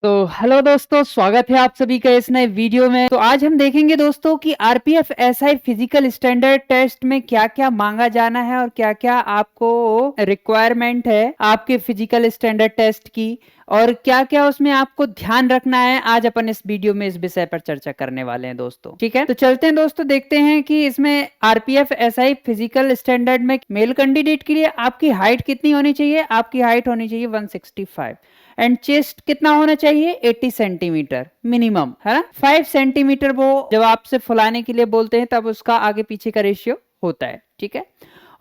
तो हेलो दोस्तों, स्वागत है आप सभी का इस नए वीडियो में। तो आज हम देखेंगे दोस्तों कि RPF SI physical standard test में क्या-क्या मांगा जाना है और क्या-क्या आपको रिक्वायरमेंट है आपके फिजिकल स्टैंडर्ड टेस्ट की और क्या-क्या उसमें आपको ध्यान रखना है। आज अपन इस वीडियो में इस विषय पर चर्चा करने वाले हैं दोस्तों। ठीक है, तो चलते हैं दोस्तों, देखते हैं कि इसमें आरपीएफ एसआई फिजिकल स्टैंडर्ड में मेल कैंडिडेट के लिए आपकी हाइट कितनी होनी चाहिए। आपकी हाइट होनी चाहिए 165 एंड चेस्ट कितना होना चाहिए 80 सेंटीमीटर मिनिमम, है ना। 5 सेंटीमीटर वो जब आपसे फुलाने के लिए बोलते हैं तब उसका आगे पीछे का रेशियो होता है। ठीक है,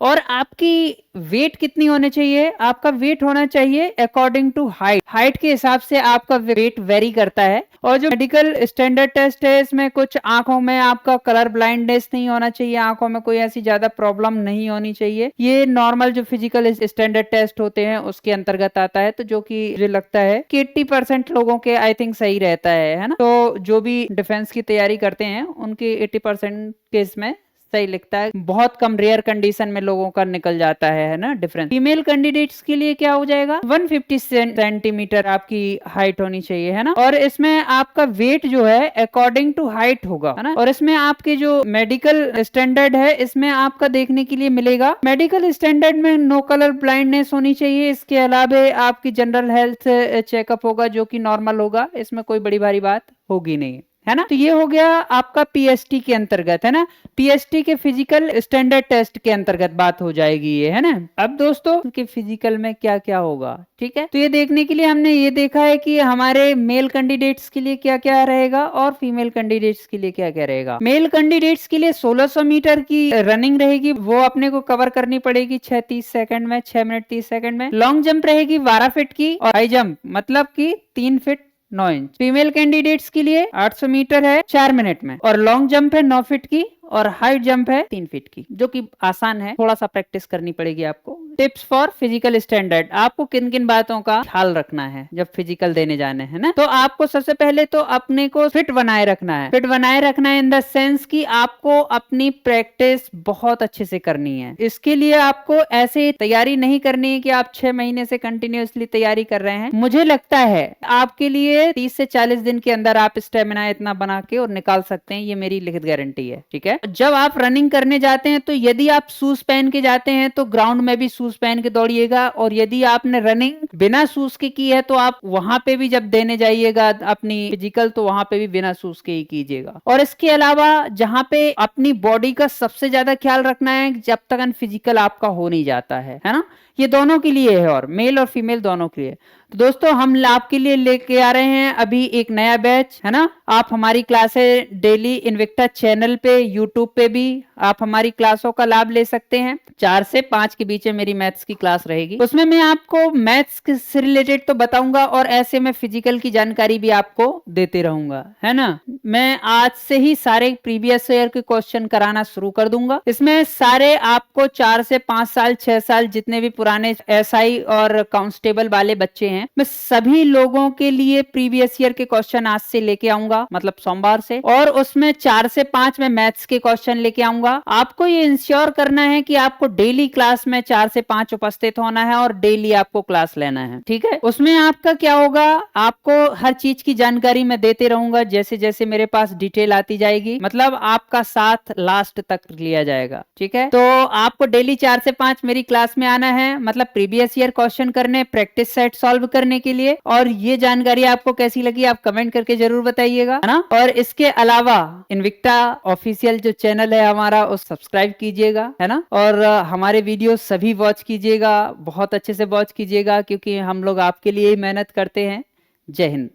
और आपकी वेट कितनी होनी चाहिए। आपका वेट होना चाहिए अकॉर्डिंग टू हाइट। हाइट के हिसाब से आपका वेट वेरी करता है। और जो मेडिकल स्टैंडर्ड टेस्ट है इसमें कुछ आंखों में आपका कलर ब्लाइंडनेस नहीं होना चाहिए, आंखों में कोई ऐसी ज्यादा प्रॉब्लम नहीं होनी चाहिए। ये नॉर्मल जो फिजिकल स्टैंडर्ड टेस्ट होते हैं उसके अंतर्गत आता है, तो जो कि मुझे लगता है कि 80% लोगों के आई थिंक सही रहता है ना। तो जो भी डिफेंस की तैयारी करते हैं उनके 80% केस में सही लिखता है। बहुत कम रेयर कंडीशन में लोगों का निकल जाता है ना डिफरेंस। फीमेल कैंडिडेट्स के लिए क्या हो जाएगा 150 सेंटीमीटर आपकी हाइट होनी चाहिए, है ना। और इसमें आपका वेट जो है अकॉर्डिंग टू हाइट होगा, है ना। और इसमें आपके जो मेडिकल स्टैंडर्ड है इसमें आपका देखने के लिए मिलेगा मेडिकल स्टैंडर्ड में नो कलर ब्लाइंडनेस होनी चाहिए। इसके अलावा आपकी जनरल हेल्थ चेकअप होगा जो कि नॉर्मल होगा, इसमें कोई बड़ी भारी बात होगी नहीं, है ना। तो ये हो गया आपका पीएसटी के अंतर्गत, है ना। पीएसटी के फिजिकल स्टैंडर्ड टेस्ट के अंतर्गत बात हो जाएगी ये, है ना। अब दोस्तों के फिजिकल में क्या क्या होगा, ठीक है, तो ये देखने के लिए हमने ये देखा है कि हमारे मेल कैंडिडेट्स के लिए क्या क्या रहेगा और फीमेल कैंडिडेट्स के लिए क्या क्या रहेगा। मेल कैंडिडेट्स के लिए 1600 मीटर की रनिंग रहेगी, वो अपने को कवर करनी पड़ेगी 6:30 सेकंड में, 6 मिनट 30 सेकंड में। लॉन्ग जंप रहेगी 12 फीट की और हाई जंप मतलब की 3 फीट 9 इंच। फीमेल कैंडिडेट्स के लिए 800 मीटर है 4 मिनट में और लॉन्ग जंप है 9 फीट की और हाइट जंप है 3 फीट की, जो कि आसान है, थोड़ा सा प्रैक्टिस करनी पड़ेगी आपको। टिप्स फॉर फिजिकल स्टैंडर्ड, आपको किन किन बातों का ख्याल रखना है जब फिजिकल देने जाने हैं ना। तो आपको सबसे पहले तो अपने को फिट बनाए रखना है। फिट बनाए रखना है इन द सेंस कि आपको अपनी प्रैक्टिस बहुत अच्छे से करनी है। इसके लिए आपको ऐसे तैयारी नहीं करनी है कि आप 6 महीने से कंटिन्यूअसली तैयारी कर रहे हैं। मुझे लगता है आपके लिए 30 से 40 दिन के अंदर आप स्टेमिना इतना बना के और निकाल सकते हैं, ये मेरी लिखित गारंटी है। ठीक है, जब आप रनिंग करने जाते हैं तो यदि आप शूज पहन के जाते हैं तो ग्राउंड में भी शूज पहन के दौड़िएगा, और यदि आपने रनिंग बिना शूज के की है तो आप वहां पे भी जब देने जाइएगा अपनी फिजिकल तो वहां पे भी बिना शूज के ही कीजिएगा। और इसके अलावा जहां पे अपनी बॉडी का सबसे ज्यादा ख्याल रखना है जब तक फिजिकल आपका हो नहीं जाता है ना। ये दोनों के लिए है और मेल और फीमेल दोनों के लिए। तो दोस्तों हम आपके लिए लेके आ रहे हैं अभी एक नया बैच, है ना। आप हमारी क्लासें डेली इन्विक्टा चैनल पे, यूट्यूब पे भी आप हमारी क्लासों का लाभ ले सकते हैं। 4 से 5 के बीच में मेरी मैथ्स की क्लास रहेगी, उसमें मैं आपको मैथ्स से रिलेटेड तो बताऊंगा और ऐसे में फिजिकल की जानकारी भी आपको देते रहूंगा, है ना। मैं आज से ही सारे प्रीवियस ईयर के क्वेश्चन कराना शुरू कर दूंगा। इसमें सारे आपको 4 से 5 साल 6 साल जितने भी पुराने एसआई और कांस्टेबल वाले बच्चे हैं, मैं सभी लोगों के लिए प्रीवियस ईयर के क्वेश्चन आज से लेके आऊंगा, मतलब सोमवार से। और उसमें 4 से 5 में मैथ्स के क्वेश्चन लेके आऊंगा। आपको ये इंश्योर करना है कि आपको डेली क्लास में 4 से 5 उपस्थित होना है और डेली आपको क्लास लेना है। ठीक है, उसमें आपका क्या होगा, आपको हर चीज की जानकारी मैं देते रहूंगा जैसे जैसे मेरे पास डिटेल आती जाएगी, मतलब आपका साथ लास्ट तक लिया जाएगा। ठीक है, तो आपको डेली 4 से 5 मेरी क्लास में आना है, मतलब प्रीवियस ईयर क्वेश्चन करने, प्रैक्टिस सेट सॉल्व करने के लिए। और ये जानकारी आपको कैसी लगी आप कमेंट करके जरूर बताइएगा, है ना। और इसके अलावा इन्विक्टा ऑफिशियल जो चैनल है हमारा उस सब्सक्राइब कीजिएगा, है ना। और हमारे वीडियो सभी वॉच कीजिएगा, बहुत अच्छे से वॉच कीजिएगा क्योंकि हम लोग आपके लिए ही मेहनत करते हैं। जय हिंद।